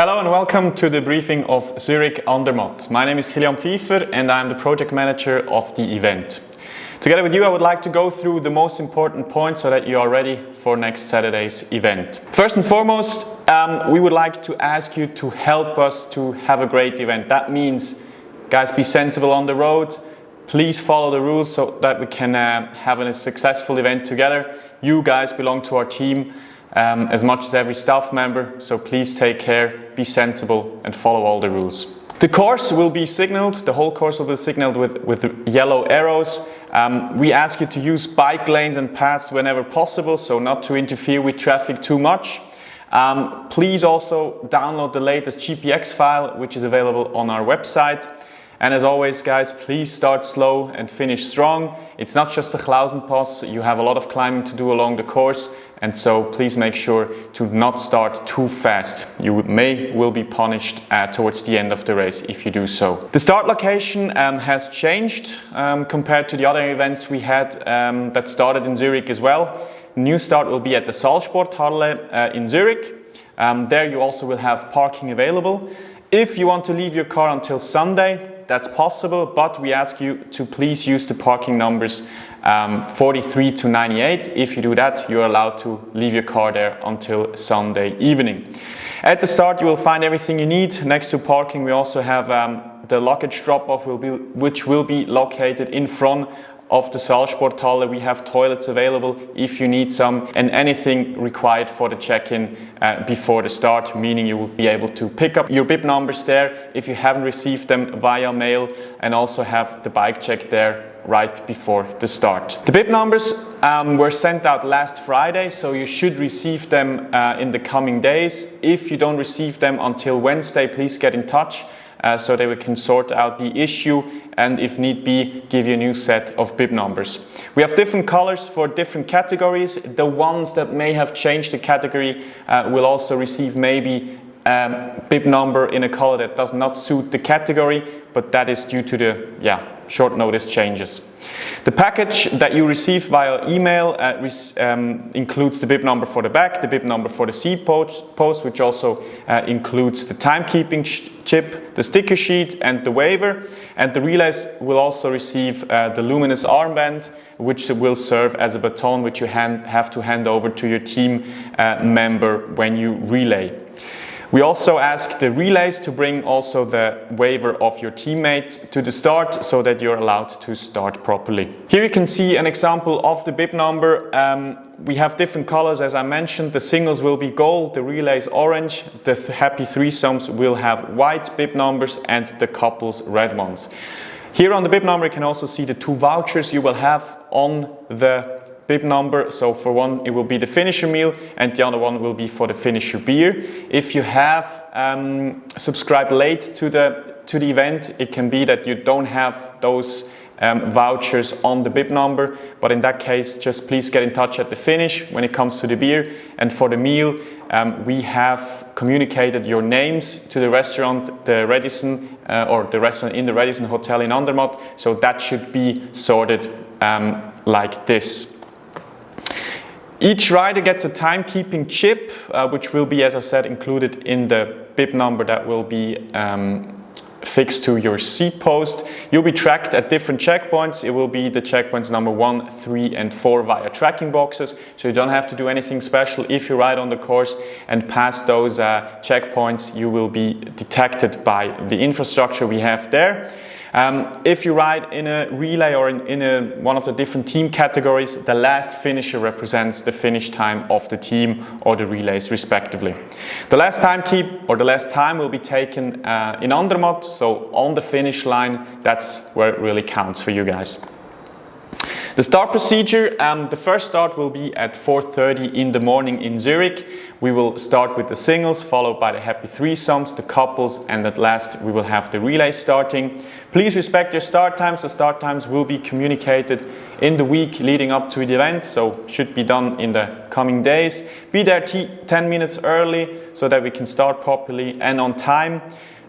Hello and welcome to the briefing of Zurich Andermatt. My name is Kilian Pfeiffer and I'm the project manager of the event. Together with you I would like to go through the most important points so that you are ready for next Saturday's event. First and foremost, we would like to ask you to help us to have a great event. That means, guys, be sensible on the road. Please follow the rules so that we can have a successful event together. You guys belong to our team as much as every staff member, so please take care, be sensible and follow all the rules. The course will be signaled, the whole course will be signaled with yellow arrows. We ask you to use bike lanes and paths whenever possible, so not to interfere with traffic too much. Please also download the latest GPX file, which is available on our website. And as always, guys, please start slow and finish strong. It's not just the Klausenpass, you have a lot of climbing to do along the course, and so please make sure to not start too fast. You will be punished towards the end of the race if you do so. The start location has changed compared to the other events we had that started in Zurich as well. New start will be at the Salzsporthalle in Zurich. There you also will have parking available. If you want to leave your car until Sunday, that's possible, but we ask you to please use the parking numbers 43 to 98. If you do that, you're allowed to leave your car there until Sunday evening. At the start, you will find everything you need. Next to parking, we also have the luggage drop-off, which will be located in front of the Salzsporthalle. We have toilets available if you need some, and anything required for the check-in before the start, meaning you will be able to pick up your bib numbers there if you haven't received them via mail, and also have the bike check there right before the start. The bib numbers were sent out last Friday, so you should receive them in the coming days. If you don't receive them until Wednesday, please get in touch so that we can sort out the issue and, if need be, give you a new set of bib numbers. We have different colors for different categories. The ones that may have changed the category will also receive maybe bib number in a color that does not suit the category, but that is due to the short notice changes. The package that you receive via email includes the bib number for the back, the bib number for the seat post, which also includes the timekeeping chip, the sticker sheet and the waiver. And the relays will also receive the luminous armband, which will serve as a baton which you have to hand over to your team member when you relay. We also ask the relays to bring also the waiver of your teammate to the start so that you're allowed to start properly. Here you can see an example of the bib number. We have different colors, as I mentioned. The singles will be gold, the relays orange, the happy threesomes will have white bib numbers, and the couples red ones. Here on the bib number you can also see the two vouchers you will have on the bib number. So for one it will be the finisher meal and the other one will be for the finisher beer. If you have subscribed late to the event, it can be that you don't have those vouchers on the bib number, but in that case just please get in touch at the finish when it comes to the beer. And for the meal, we have communicated your names to the restaurant, the Radisson or the restaurant in the Radisson Hotel in Andermatt, so that should be sorted like this. Each rider gets a timekeeping chip, which will be, as I said, included in the bib number that will be fixed to your seat post. You'll be tracked at different checkpoints. It will be the checkpoints number 1, 3 and 4 via tracking boxes, so you don't have to do anything special. If you ride on the course and pass those checkpoints, you will be detected by the infrastructure we have there. If you ride in a relay or in one of the different team categories, the last finisher represents the finish time of the team or the relays respectively. The last time will be taken in Andermatt, so on the finish line, that's where it really counts for you guys. The start procedure, the first start will be at 4:30 in the morning in Zurich. We will start with the singles, followed by the happy threesomes, the couples, and at last we will have the relay starting. Please respect your start times. The start times will be communicated in the week leading up to the event, so should be done in the coming days. Be there 10 minutes early so that we can start properly and on time.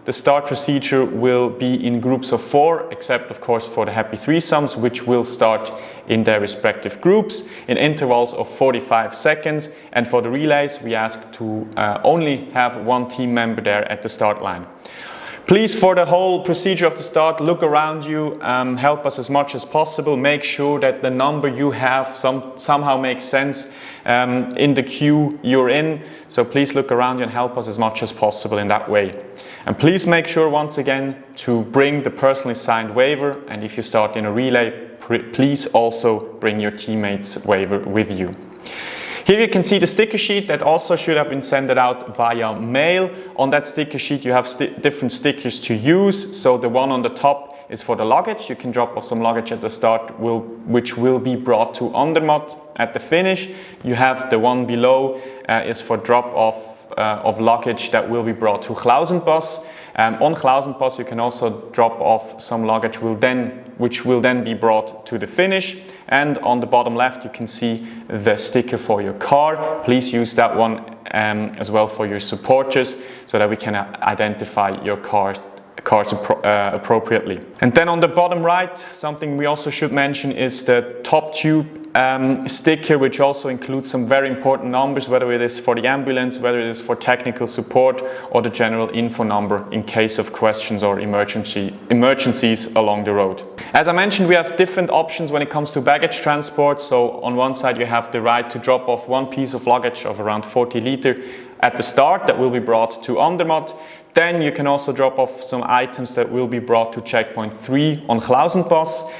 The start procedure will be in groups of 4, except of course for the happy threesomes, which will start in their respective groups in intervals of 45 seconds. And for the relays, we ask to only have one team member there at the start line. Please, for the whole procedure of the start, look around you, help us as much as possible. Make sure that the number you have somehow makes sense in the queue you're in. So please look around you and help us as much as possible in that way. And please make sure once again to bring the personally signed waiver. And if you start in a relay, please also bring your teammates' waiver with you. Here you can see the sticker sheet that also should have been sent out via mail. On that sticker sheet you have different stickers to use. So the one on the top is for the luggage. You can drop off some luggage at the start, which will be brought to Andermatt at the finish. You have the one below is for drop off of luggage that will be brought to Klausenpass. On Klausenpass you can also drop off some luggage which will then be brought to the finish. And on the bottom left you can see the sticker for your car. Please use that one as well for your supporters so that we can identify your cars appropriately. And then on the bottom right, something we also should mention is the top tube sticker, which also includes some very important numbers, whether it is for the ambulance, whether it is for technical support, or the general info number in case of questions or emergencies along the road. As I mentioned, we have different options when it comes to baggage transport. So on one side you have the right to drop off one piece of luggage of around 40 liters at the start that will be brought to Andermatt. Then you can also drop off some items that will be brought to checkpoint 3 on Klausenpass.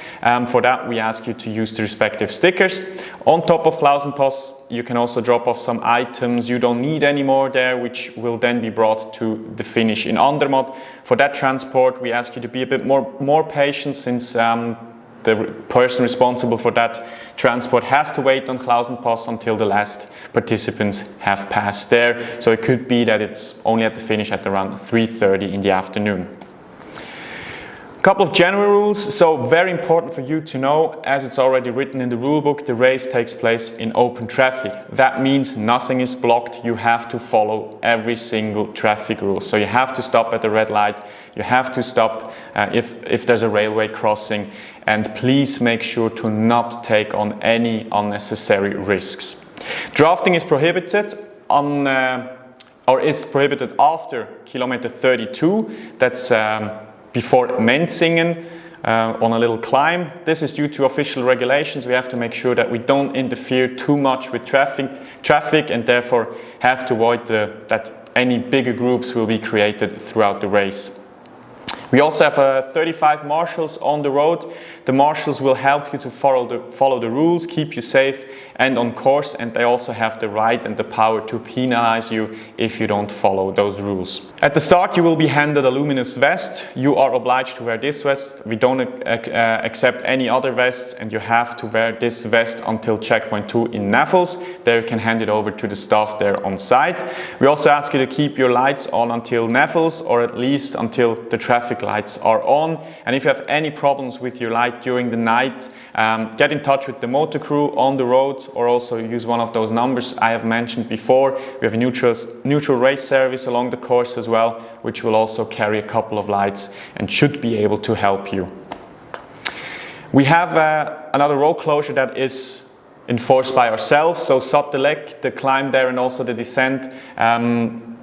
For that we ask you to use the respective stickers. On top of Klausenpass you can also drop off some items you don't need anymore there, which will then be brought to the finish in Andermatt. For that transport we ask you to be a bit more patient, since the person responsible for that transport has to wait on Klausenpass until the last participants have passed there. So it could be that it's only at the finish at around 3:30 in the afternoon. A couple of general rules. So very important for you to know, as it's already written in the rule book, the race takes place in open traffic. That means nothing is blocked. You have to follow every single traffic rule. So you have to stop at the red light. You have to stop if there's a railway crossing. And please make sure to not take on any unnecessary risks. Drafting is prohibited is prohibited after kilometer 32. That's before Menzingen on a little climb. This is due to official regulations. We have to make sure that we don't interfere too much with traffic and therefore have to avoid that any bigger groups will be created throughout the race. We also have 35 marshals on the road. The marshals will help you to follow the rules, keep you safe and on course, and they also have the right and the power to penalize you if you don't follow those rules. At the start you will be handed a luminous vest. You are obliged to wear this vest. We don't accept any other vests, and you have to wear this vest until checkpoint 2 in Neffels. There you can hand it over to the staff there on site. We also ask you to keep your lights on until Neffels, or at least until the traffic lights are on. And if you have any problems with your light during the night, get in touch with the motor crew on the road, or also use one of those numbers I have mentioned before. We have a neutral race service along the course as well, which will also carry a couple of lights and should be able to help you. We have another road closure that is enforced by ourselves. So Sattelec, the climb there and also the descent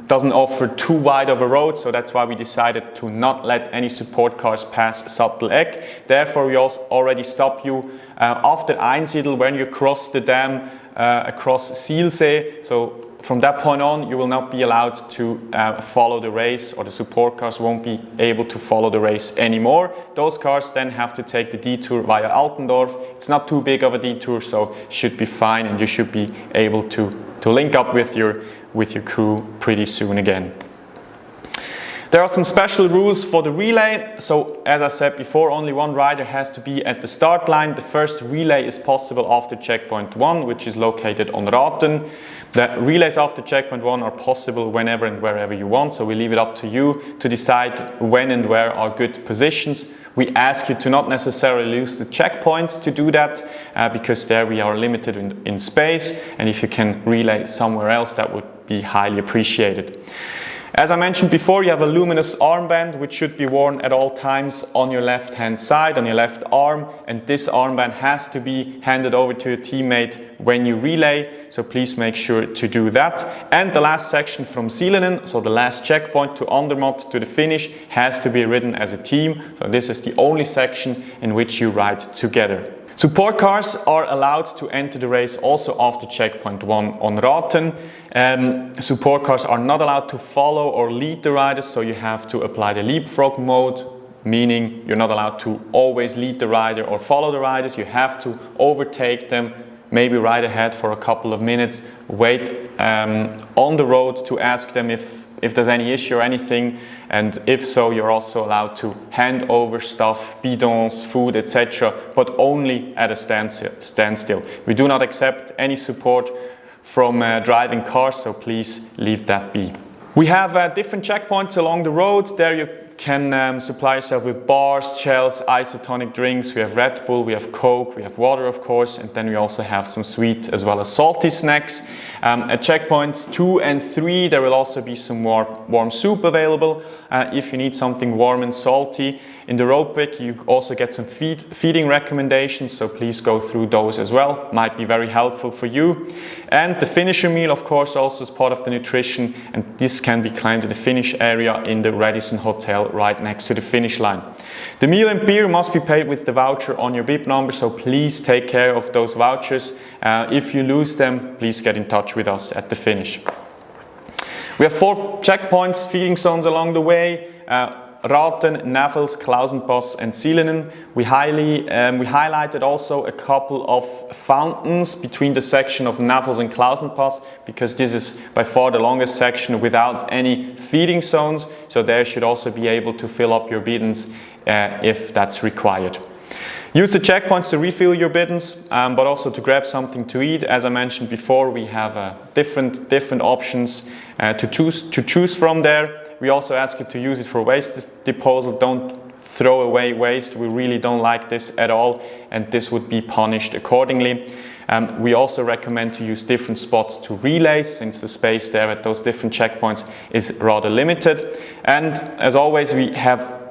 doesn't offer too wide of a road, so that's why we decided to not let any support cars pass Sattelec. Therefore we also already stop you after Einsiedel when you cross the dam across Sielsee. So from that point on you will not be allowed to follow the race, or the support cars won't be able to follow the race anymore. Those cars then have to take the detour via Altendorf. It's not too big of a detour, so should be fine, and you should be able to link up with your crew pretty soon again. There are some special rules for the relay. So as I said before, only one rider has to be at the start line. The first relay is possible after checkpoint 1, which is located on Raten. The relays after checkpoint 1 are possible whenever and wherever you want, so we leave it up to you to decide when and where are good positions. We ask you to not necessarily use the checkpoints to do that, because there we are limited in space, and if you can relay somewhere else, that would be highly appreciated. As I mentioned before, you have a luminous armband which should be worn at all times on your left hand side, on your left arm, and this armband has to be handed over to your teammate when you relay, so please make sure to do that. And the last section from Zielenen, so the last checkpoint to Andermatt to the finish, has to be ridden as a team, so this is the only section in which you ride together. Support cars are allowed to enter the race also after checkpoint 1 on Raten. Support cars are not allowed to follow or lead the riders, so you have to apply the leapfrog mode, meaning you're not allowed to always lead the rider or follow the riders. You have to overtake them, maybe ride ahead for a couple of minutes, wait on the road to ask them if there's any issue or anything, and if so, you're also allowed to hand over stuff, bidons, food, etc., but only at a standstill. We do not accept any support from driving cars, so please leave that be. We have different checkpoints along the road. There you can supply yourself with bars, gels, isotonic drinks. We have Red Bull, we have Coke, we have water of course, and then we also have some sweet as well as salty snacks. At checkpoints 2 and 3 there will also be some warm soup available if you need something warm and salty. In the road pick you also get some feeding recommendations, so please go through those as well, might be very helpful for you. And the finisher meal of course also is part of the nutrition, and this can be climbed in the finish area in the Radisson Hotel right next to the finish line. The meal and beer must be paid with the voucher on your bib number, so please take care of those vouchers. If you lose them, please get in touch with us at the finish. We have 4 checkpoints, feeding zones along the way. Raten, Navels, Klausenpass and Zielenen. We highlighted also a couple of fountains between the section of Navels and Klausenpass, because this is by far the longest section without any feeding zones, so there you should also be able to fill up your bidons if that's required. Use the checkpoints to refill your bidons, but also to grab something to eat. As I mentioned before, we have different options to choose from there. We also ask you to use it for waste disposal. Don't throw away waste. We really don't like this at all, and this would be punished accordingly. We also recommend to use different spots to relay, since the space there at those different checkpoints is rather limited. And as always, we have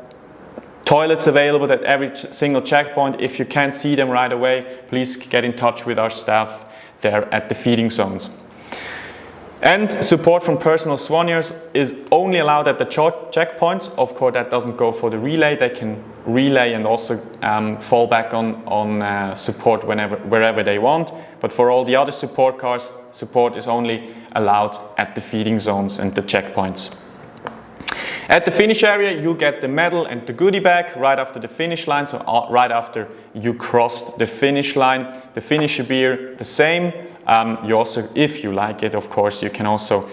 toilets available at every single checkpoint. If you can't see them right away, please get in touch with our staff there at the feeding zones. And support from personal soigneurs is only allowed at the checkpoints. Of course, that doesn't go for the relay. They can relay and also fall back on support wherever they want. But for all the other support cars, support is only allowed at the feeding zones and the checkpoints. At the finish area, you'll get the medal and the goodie bag right after the finish line, so right after you crossed the finish line. The finisher beer, the same. You also, if you like it, of course, you can also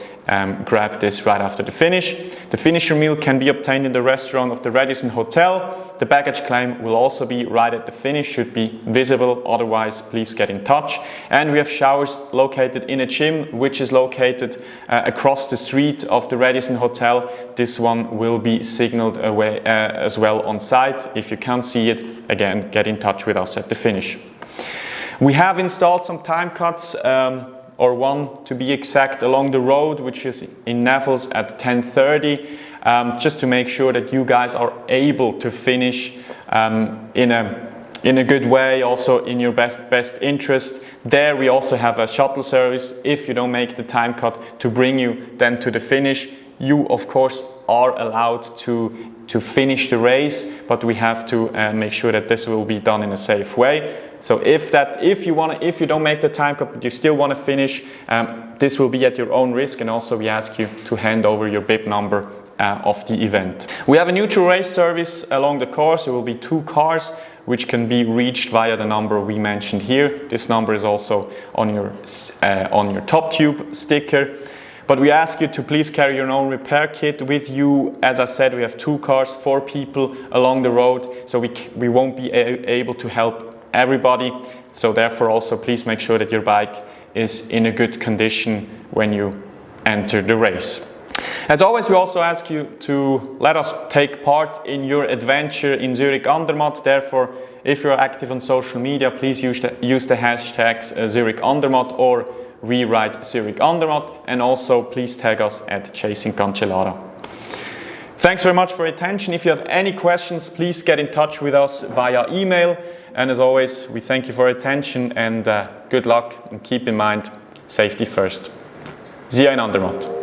grab this right after the finish. The finisher meal can be obtained in the restaurant of the Radisson Hotel. The baggage claim will also be right at the finish, should be visible, otherwise please get in touch. And we have showers located in a gym, which is located across the street of the Radisson Hotel. This one will be signaled away as well on site. If you can't see it, again, get in touch with us at the finish. We have installed some time cuts, or one to be exact, along the road, which is in Navels at 10:30, just to make sure that you guys are able to finish in a good way, also in your best interest. There we also have a shuttle service, if you don't make the time cut, to bring you then to the finish. You of course are allowed to finish the race, but we have to make sure that this will be done in a safe way. So if you don't make the time cut but you still want to finish, this will be at your own risk, and also we ask you to hand over your bib number of the event. We have a neutral race service along the course. There will be 2 cars which can be reached via the number we mentioned here. This number is also on your top tube sticker. But we ask you to please carry your own repair kit with you. As I said, we have 2 cars, 4 people along the road, so we won't be able to help everybody. So therefore also please make sure that your bike is in a good condition when you enter the race. As always, we also ask you to let us take part in your adventure in Zurich Andermatt. Therefore, if you're active on social media, please use the hashtags Zurich Andermatt or rewrite Zurich Andermatt, and also please tag us at Chasing Cancellara. Thanks very much for your attention. If you have any questions, please get in touch with us via email. And as always, we thank you for your attention and good luck, and keep in mind, safety first. See you in Andermatt.